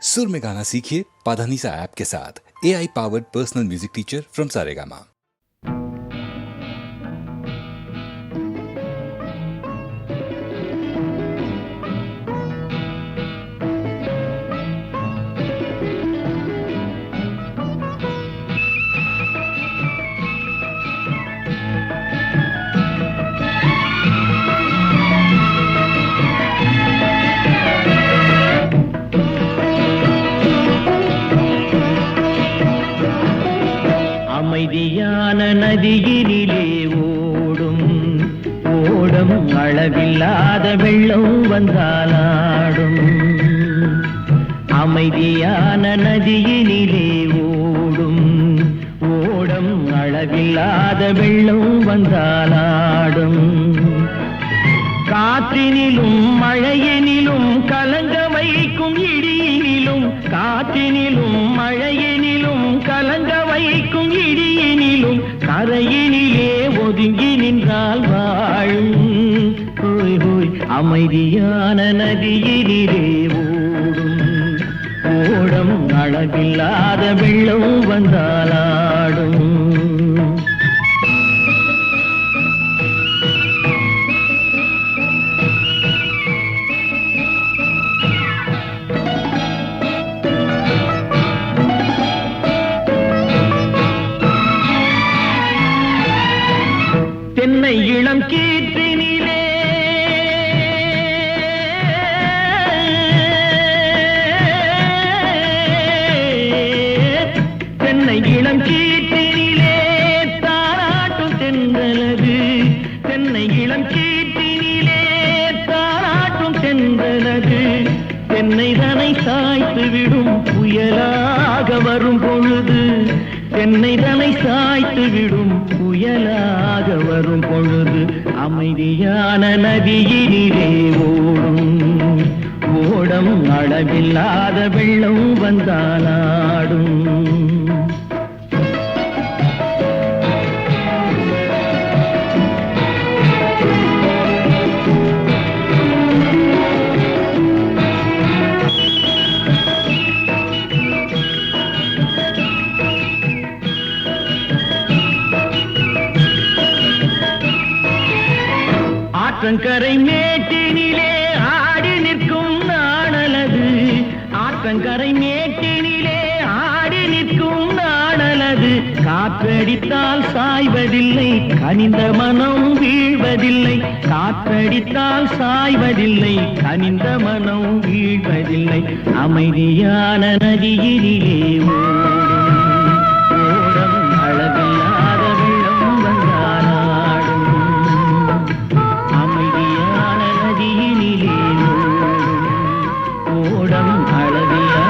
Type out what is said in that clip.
सुर में गाना सीखिए पाधानीसा ऐप के साथ। AI powered personal music teacher from Saregama. அமைதியான நதியினிலே ஓடும் ஓடம் அளவில்லாத வெள்ளம் வந்தாலாடும். அமைதியான நதியினிலே ஓடும் ஓடம் அளவில்லாத வெள்ளம் வந்தாலாடும். காற்றினிலும் மழையினிலும் கலங்க வைக்கும் இடியினிலும், காற்றினிலும் மழையினிலும் கலங்க வைக்கும் இடியினிலும், கரையினிலே ஒதுங்கி நின்றால் வாழும். ஹோய் ஹோய் அமைதியான நதியினிலே ஓடும் ஓடம் அளவில்லாத வெள்ளம் வந்தாலாடும். தென்னை இளம் கீற்றினிலே தென்னை இளம் கீற்றினிலே தாராட்டும் தென்றலது. தென்னை இளம் கீற்றினிலே தாராட்டும் தென்றலது. தென்னை தனை சாய்த்து விடும் புயலாக வரும் பொழுது, தென்னை தனை சாய்த்து விடும் புயலாக வரும் பொழுது, அமைதியான நதியினிலே ஓடும் ஓடம் அளவில்லாத வெள்ளம் வந்தாலாடும். ஆற்றங்கரை மேட்டினிலே ஆடி நிற்கும் நாணலது. ஆற்றங்கரை மேட்டினிலே ஆடி நிற்கும் நாணலது. காற்றடித்தால் சாய்வதில்லை, கனிந்த மனம் வீழ்வதில்லை. காற்றடித்தால் சாய்வதில்லை, கனிந்த மனம் வீழ்வதில்லை. அமைதியான நதியினிலே ஓடம் அளவில்லாத வெள்ளம் வந்தாலாடும். அமைதியான நதியினிலே ஓடம் அளவில்லாத